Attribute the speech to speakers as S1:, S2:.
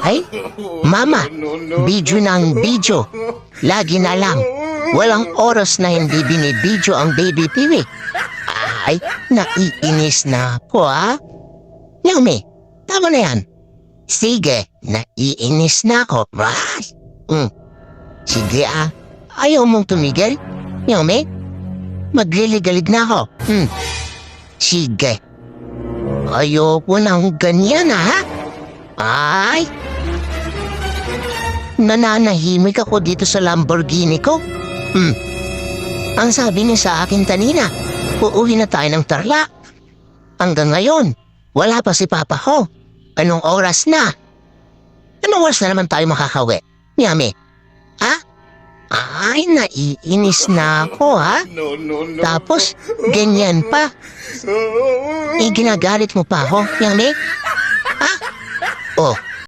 S1: Ay, mama, video ng video. Lagi na lang. Walang oras na hindi binibidyo ang baby Piwi. Ay, naiinis na ako, ha? Naomi, tama na yan. Sige, naiinis na ako. Sige, ayaw mong tumigil? Naomi, magliligalig na ako. Sige. Ayoko nang ganyan, ha? Ay! Nananahimik ako dito sa Lamborghini ko. Ang sabi niya sa akin kanina, uuwi na tayo ng Tarlac. Hanggang ngayon, wala pa si Papa ko. Anong oras na? Anong oras na naman tayo makakauwi? Yami, ha? Ay, naiinis na ako, ha? Tapos, ganyan pa. Ginagalit mo pa ako, Yami? Ha? Oh,